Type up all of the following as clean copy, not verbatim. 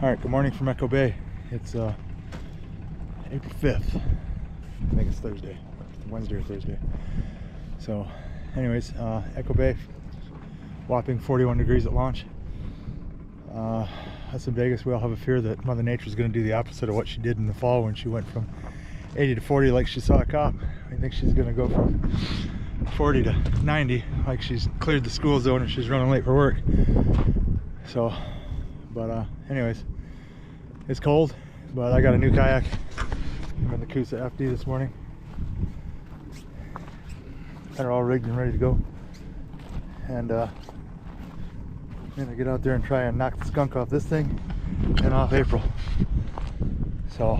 Alright, good morning from Echo Bay. It's April 5th. I think it's Thursday. It's Wednesday or Thursday. So, anyways, Echo Bay, whopping 41 degrees at launch. Us in Vegas, we all have a fear that Mother Nature is going to do the opposite of what she did in the fall when she went from 80 to 40 like she saw a cop. I think she's going to go from 40 to 90 like she's cleared the school zone and she's running late for work. So, but anyways, it's cold, but I got a new kayak. I'm in the Coosa FD this morning. They're all rigged and ready to go. And I'm gonna get out there and try and knock the skunk off this thing and off April. So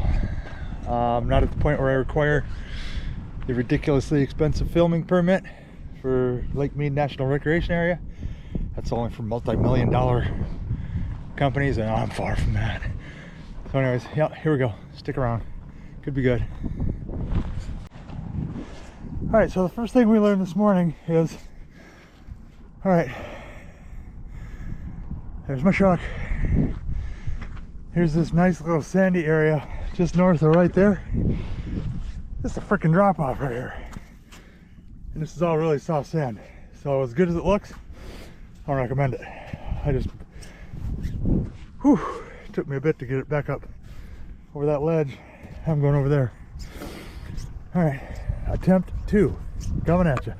I'm not at the point where I require the ridiculously expensive filming permit for Lake Mead National Recreation Area. That's only for multi-million-dollar companies, and I'm far from that. So anyways, yeah, here we go. Stick around. Could be good. Alright, so the first thing we learned this morning is, alright, there's my truck. Here's this nice little sandy area just north of right there. Just a freaking drop off right here. And this is all really soft sand. So as good as it looks, I don't recommend it. I just, whew, it took me a bit to get it back up over that ledge. I'm going over there. Alright, attempt 2, coming at you.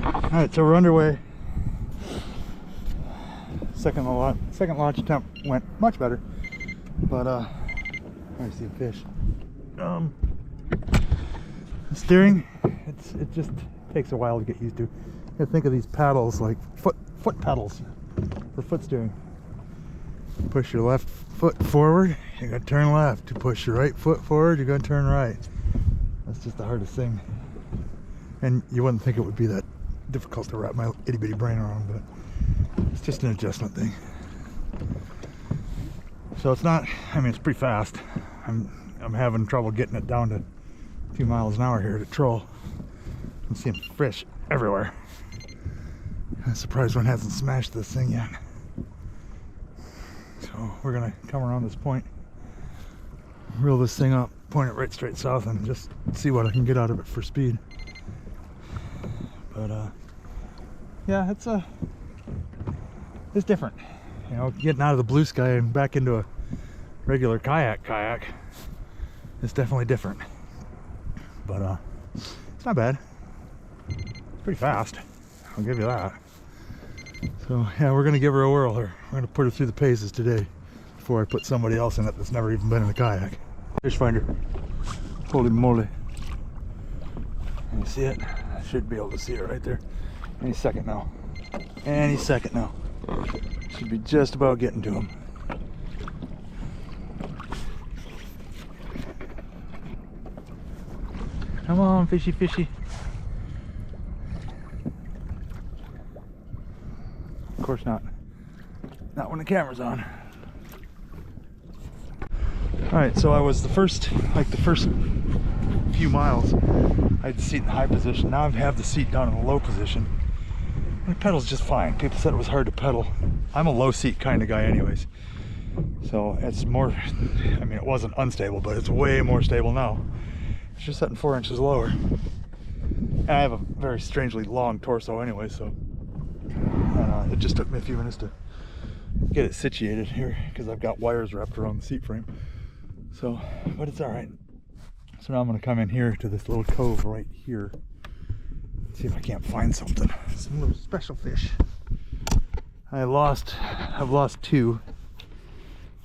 Alright, so we're underway. Second launch attempt went much better, but I see a fish. The steering, it just takes a while to get used to. You gotta think of these paddles like foot pedals for foot steering. Push your left foot forward, you gotta turn left. To push your right foot forward, you gotta turn right. That's just the hardest thing. And you wouldn't think it would be that difficult to wrap my itty bitty brain around, but it's just an adjustment thing. So it's not, I mean, it's pretty fast. I'm having trouble getting it down to a few miles an hour here to troll. I'm seeing fish everywhere. I'm surprised one hasn't smashed this thing yet. So we're gonna come around this point, reel this thing up, point it right straight south, and just see what I can get out of it for speed. But yeah, it's different. You know, getting out of the blue sky and back into a regular kayak. It's definitely different. But it's not bad. It's pretty fast, I'll give you that. So yeah, we're gonna give her a whirl here. We're gonna put her through the paces today before I put somebody else in it that's never even been in a kayak. Fish finder. Holy moly. Can you see it? I should be able to see it right there. Any second now. Any second now. Should be just about getting to him. Come on, fishy, fishy. Of course not. Not when the camera's on. Alright, so I was the first few miles, I had the seat in the high position. Now I have the seat down in the low position. And it pedals just fine. People said it was hard to pedal. I'm a low seat kind of guy anyways. So it's more, I mean, it wasn't unstable, but it's way more stable now. It's just setting 4 inches lower. And I have a very strangely long torso anyway, so it just took me a few minutes to get it situated here because I've got wires wrapped around the seat frame. So, but it's all right. So now I'm gonna come in here to this little cove right here. See if I can't find something. Some little special fish. I've lost 2.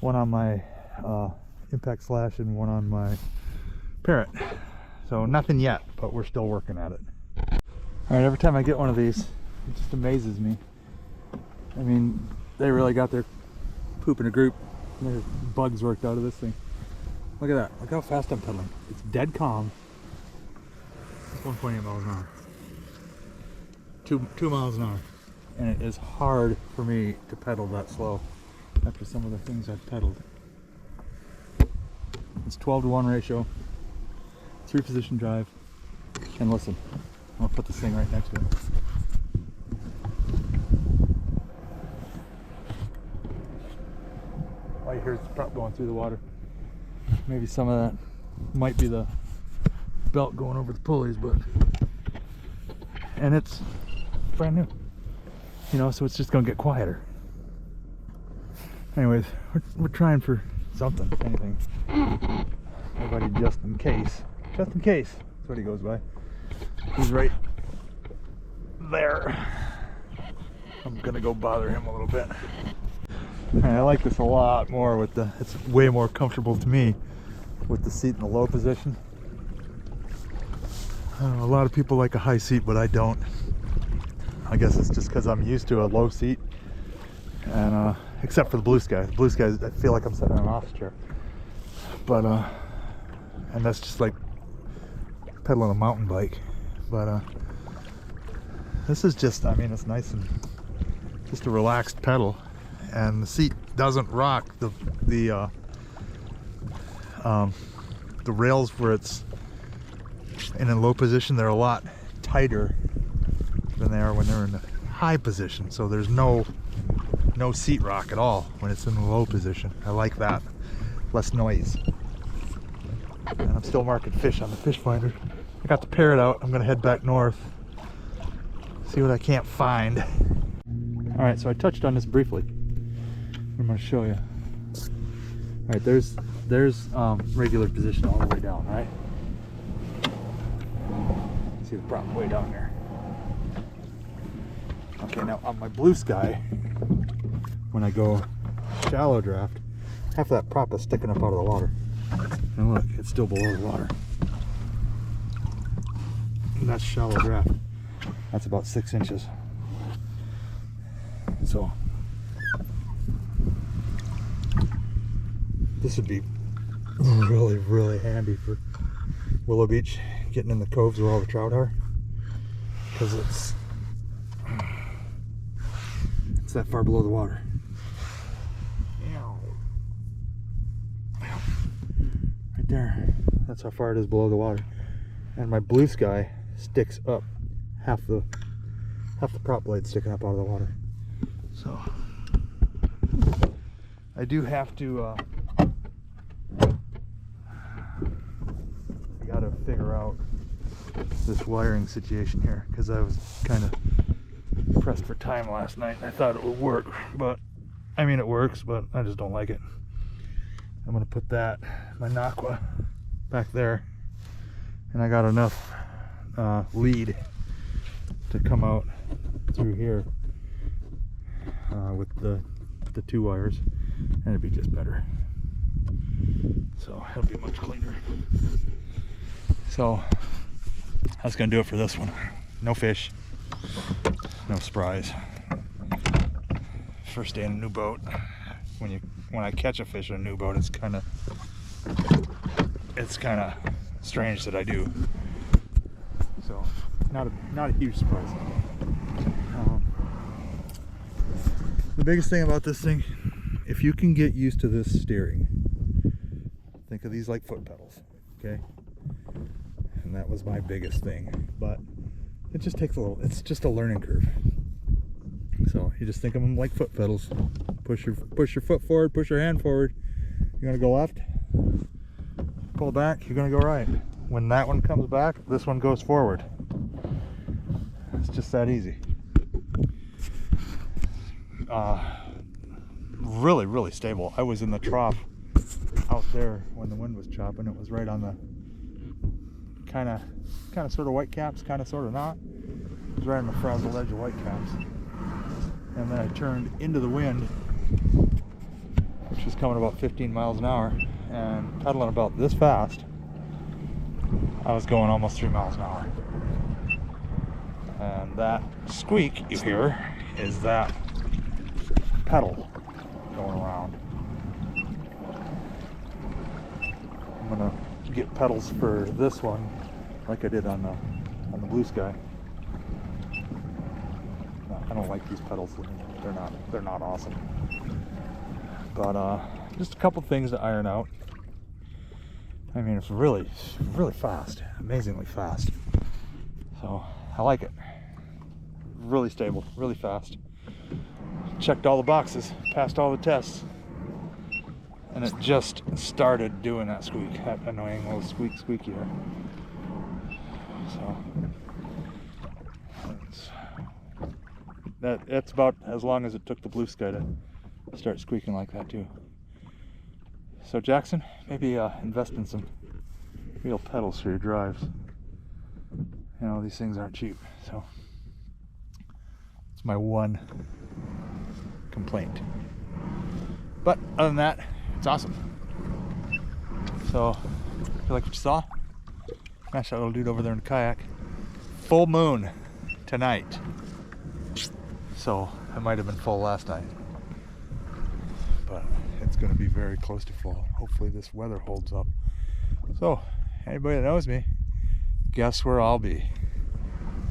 One on my impact slash and one on my parrot. So nothing yet, but we're still working at it. All right, every time I get one of these, it just amazes me. I mean, they really got their poop in a group. Their bugs worked out of this thing. Look at that. Look how fast I'm pedaling. It's dead calm. It's 1.8 miles an hour. 2 miles an hour. And it is hard for me to pedal that slow after some of the things I've pedaled. It's 12-to-1 ratio. 3-position drive. And listen, I'll put this thing right next to it. All you hear is the prop going through the water. Maybe some of that might be the belt going over the pulleys, but and it's brand new, you know, so it's just gonna get quieter. Anyways, we're trying for something, anything. Everybody just in case. Just in case. That's what he goes by. He's right there. I'm gonna go bother him a little bit. And I like this a lot more with the, it's way more comfortable to me with the seat in the low position. A lot of people like a high seat, but I don't. I guess it's just because I'm used to a low seat. And except for the Blue Sky. The Blue Sky, I feel like I'm sitting in an office chair. But and that's just like pedaling a mountain bike. But this is just, I mean, it's nice and just a relaxed pedal, and the seat doesn't rock. The rails where it's in a low position, they're a lot tighter than they are when they're in the high position. So there's no seat rock at all when it's in the low position. I like that. Less noise. And I'm still marking fish on the fish finder. I got the parrot out. I'm gonna head back north, see what I can't find. All right, so I touched on this briefly. I'm gonna show you. All right, there's regular position all the way down, right? See the prop way down there. Okay, now on my Blue Sky, when I go shallow draft, half of that prop is sticking up out of the water. And look, it's still below the water. And that's shallow draft. That's about 6 inches. So this would be really, really handy for Willow Beach, getting in the coves where all the trout are, because it's that far below the water. Right there. That's how far it is below the water. And my Blue Sky sticks up, half the prop blade sticking up out of the water. So I do have to I gotta figure out this wiring situation here, because I was kind of pressed for time last night. I thought it would work, but I mean, it works, but I just don't like it. I'm gonna put that, my Naqua, back there, and I got enough lead to come out through here with the 2 wires, and it'd be just better. So it'll be much cleaner. So that's gonna do it for this one. No fish, no surprise. First day in a new boat. When I catch a fish in a new boat, it's kind of strange that I do. So not a huge surprise. The biggest thing about this thing, if you can get used to this steering, think of these like foot pedals, okay? And that was my biggest thing, but it just takes a little, it's just a learning curve. So you just think of them like foot pedals. Push your foot forward, push your hand forward. You're gonna go left, pull back, you're gonna go right. When that one comes back, this one goes forward. It's just that easy. Really, really stable. I was in the trough out there when the wind was chopping. It was right on the kind of sort of white caps, kind of sort of not. It was right on the frazzled edge of white caps. And then I turned into the wind, which was coming about 15 miles an hour, and pedaling about this fast, I was going almost 3 miles an hour. And that squeak you hear is that pedal going around. I'm gonna get pedals for this one like I did on the Blue Sky. I don't like these pedals. They're not awesome. But just a couple things to iron out. I mean, it's really, really fast, amazingly fast. So I like it. Really stable, really fast. Checked all the boxes, passed all the tests. And it just started doing that squeak, that annoying little squeaky there. So that's about as long as it took the blue sky to start squeaking like that too. So Jackson, maybe invest in some real pedals for your drives. You know, these things aren't cheap, so it's my one complaint. But other than that, it's awesome. So, if you like what you saw, smash that little dude over there in the kayak. Full moon tonight. So, it might have been full last night. But it's going to be very close to full. Hopefully this weather holds up. So, anybody that knows me, guess where I'll be.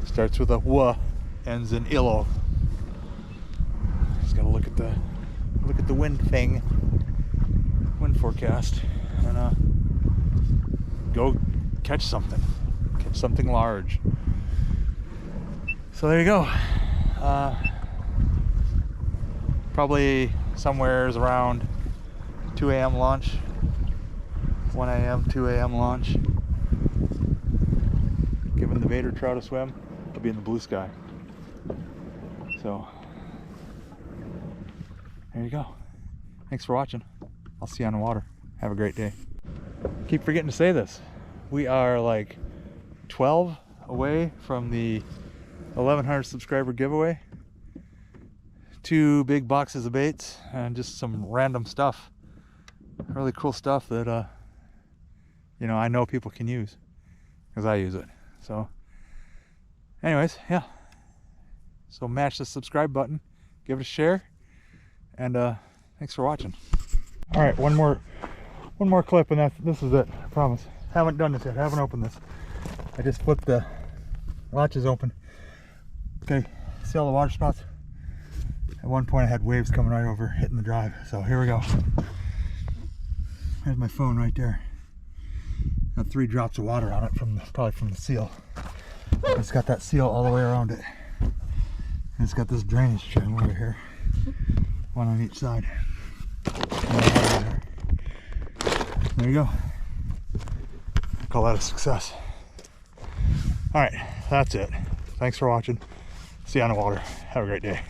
Starts with a W, ends in illo. Just gotta look at the wind thing, wind forecast, and go catch something large. So there you go. Probably somewhere's around 2 a.m. launch, 1 a.m., 2 a.m. launch. Giving the Vader trout a swim, I'll be in the blue sky. So there you go. Thanks for watching. I'll see you on the water. Have a great day. Keep forgetting to say this. We are like 12 away from the 1,100 subscriber giveaway. 2 big boxes of baits and just some random stuff. Really cool stuff that you know, I know people can use because I use it. So anyways, yeah. So mash the subscribe button, give it a share, and thanks for watching. All right, one more clip, and this is it. I promise. Haven't done this yet. Haven't opened this. I just flipped the latches open. Okay, see all the water spots? At one point I had waves coming right over, hitting the drive. So here we go. There's my phone right there. Got 3 drops of water on it probably from the seal. It's got that seal all the way around it. And it's got this drainage channel over here. One on each side. There you go. I call that a success. Alright, that's it. Thanks for watching. See you on the water. Have a great day.